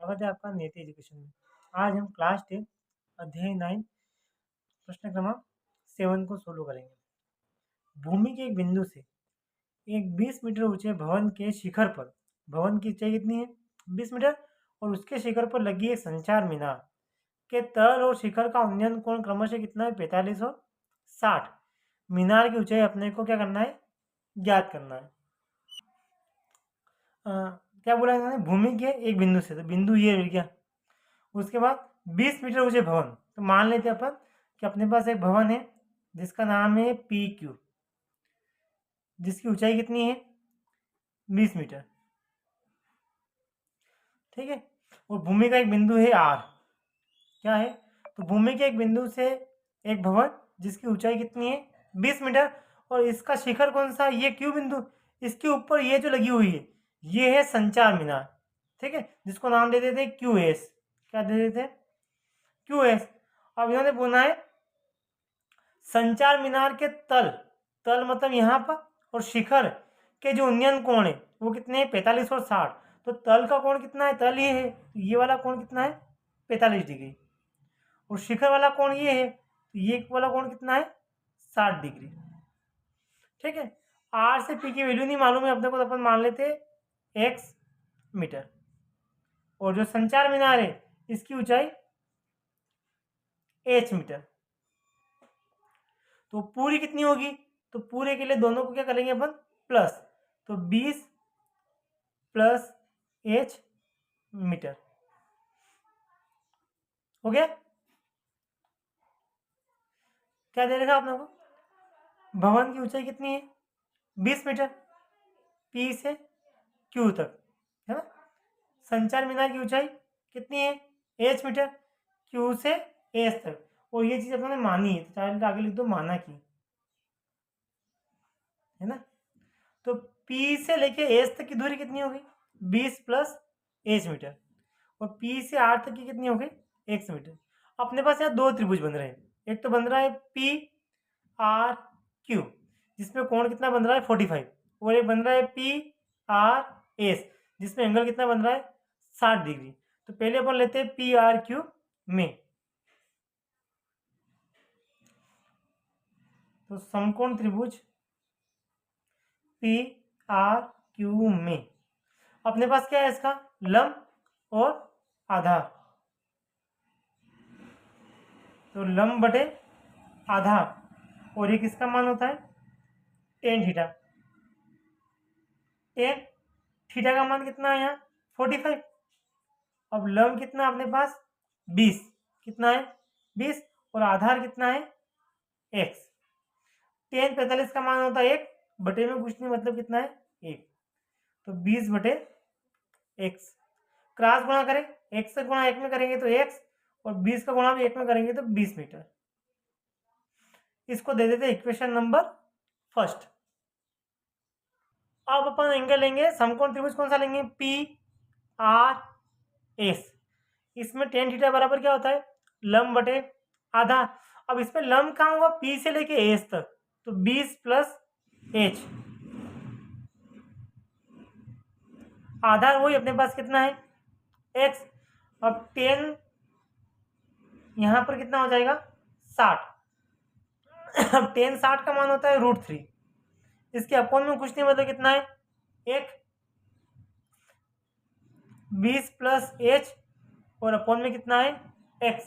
स्वागत है आपका नेति एजुकेशन में। आज हम क्लास 10 अध्याय 9 प्रश्न क्रमांक 7 को सोल्व करेंगे। भूमि के एक बिंदु से एक 20 मीटर ऊंचे भवन के शिखर पर, भवन की ऊंचाई कितनी है 20 मीटर, और उसके शिखर पर लगी एक संचार मीनार के तल और शिखर का उन्नयन कोण क्रमशः कितना है 45 और 60। मीनार की ऊंचाई अपने को क्या करना है, ज्ञात करना है। क्या बोला इन्होंने, भूमि के एक बिंदु से, तो बिंदु ये मिल गया। उसके बाद 20 मीटर ऊंचे भवन, तो मान लेते हैं अपन कि अपने पास एक भवन है जिसका नाम है PQ, जिसकी ऊंचाई कितनी है 20 मीटर, ठीक है। और भूमि का एक बिंदु है R, क्या है, तो भूमि के एक बिंदु से एक भवन जिसकी ऊंचाई कितनी है 20 मीटर, और इसका शिखर कौन सा, ये Q बिंदु, इसके ऊपर ये जो लगी हुई है ये है संचार मीनार, ठीक है, जिसको नाम दे देते हैं QS। क्या दे देते हैं, QS। अब इन्होंने बोला है संचार मीनार के तल, तल मतलब यहाँ पर, और शिखर के जो उन्नयन कोण है वो कितने हैं 45 और 60। तो तल का कोण कितना है, तल ये है, तो ये वाला कोण कितना है 45 डिग्री, और शिखर वाला कोण ये है, तो ये वाला कोण कितना है 60 डिग्री, ठीक है। R से P की वैल्यू नहीं मालूम है अपने को, तो अपन मान लेते X मीटर, और जो संचार मीनार है इसकी ऊंचाई H मीटर। तो पूरी कितनी होगी, तो पूरे के लिए दोनों को क्या करेंगे अपन प्लस, तो 20 प्लस H मीटर हो गया। क्या दे रखा आपने को, भवन की ऊंचाई कितनी है 20 मीटर P से Q तक, है ना। संचार मीनार की ऊंचाई कितनी है H मीटर, Q से S तक, और ये चीज अपने मानी है, तो चाहे आगे लिख दो माना की, है ना। तो P से लेके S तक की दूरी कितनी होगी 20 प्लस H मीटर, और P से R तक की कितनी होगी X मीटर। अपने पास यहाँ दो त्रिभुज बन रहे हैं, एक तो बन रहा है PRQ जिसमें कोण कितना बन रहा है 45, और एक बन रहा है PRS जिसमें एंगल कितना बन रहा है 60 डिग्री। तो पहले अपन लेते हैं PRQ में, तो समकोण त्रिभुज PRQ में अपने पास क्या है, इसका लंब और आधार, तो लंब बटे आधार, और ये किसका मान होता है टेन थीटा। टेन थीटा का मान कितना है यहाँ 45, अब लंब कितना अपने पास 20, कितना है 20, और आधार कितना है x। टेन 45 का मान होता है 1 बटे में कुछ नहीं, मतलब कितना है 1, तो 20 बटे x, क्रॉस गुणा करें, x से गुणा 1 में करेंगे तो x, और 20 का गुणा भी 1 में करेंगे तो 20 मीटर। इसको दे देते इक्वेशन नंबर फर्स्ट। अब अपन एंगल लेंगे, समकोण त्रिभुज कौन सा लेंगे PRS, इसमें टेन थीटा बराबर क्या होता है लंब बटे आधार। अब इसमें लंब कहाँ होगा P से लेके S तक, तो 20 प्लस H, आधार वही अपने पास कितना है X। अब 10 यहां पर कितना हो जाएगा 60। अब 10 60 का मान होता है √3, इसके अपोन में कुछ नहीं, मतलब कितना है 1, 20 प्लस H, और अपोन में कितना है X।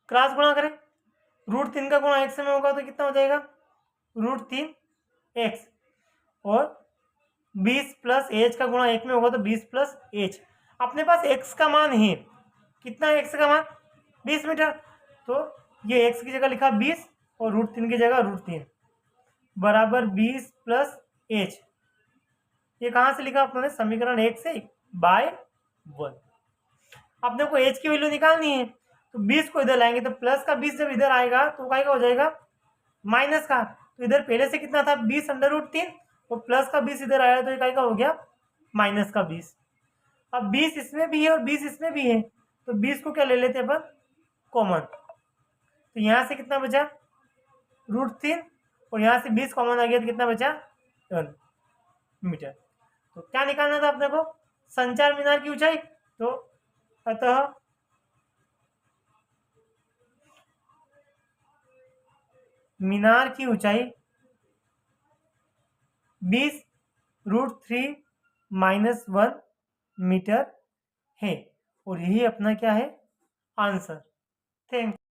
क्रॉस गुणा करें, √3 का गुणा x में होगा तो कितना हो जाएगा √3x, और 20 प्लस H का गुणा 1 में होगा तो 20 प्लस H। अपने पास x का मान है, कितना है x का मान 20 मीटर, तो ये x की जगह लिखा 20 और √3 की जगह √3 बराबर 20 प्लस H। ये कहां से लिखा अपने समीकरण 1 से बाय 1। अपने को H की वैल्यू निकालनी है, तो 20 को इधर लाएंगे तो प्लस का 20 जब इधर आएगा तो काय का हो जाएगा माइनस का, तो इधर पहले से कितना था 20 अंडर √3, और प्लस का 20 इधर आया तो ये काय का हो गया माइनस का 20। अब 20 इसमें भी है और 20 इसमें भी है, तो 20 को क्या ले लेते हैं अपन कॉमन, तो यहां से कितना बचा √3, और यहां से 20 कॉमन आ गया तो कितना बचा 1 मीटर। तो क्या निकालना था अपने को, संचार मीनार की ऊंचाई। तो अतः मीनार की ऊंचाई 20√3 - 1 मीटर है और यही अपना क्या है आंसर। थैंक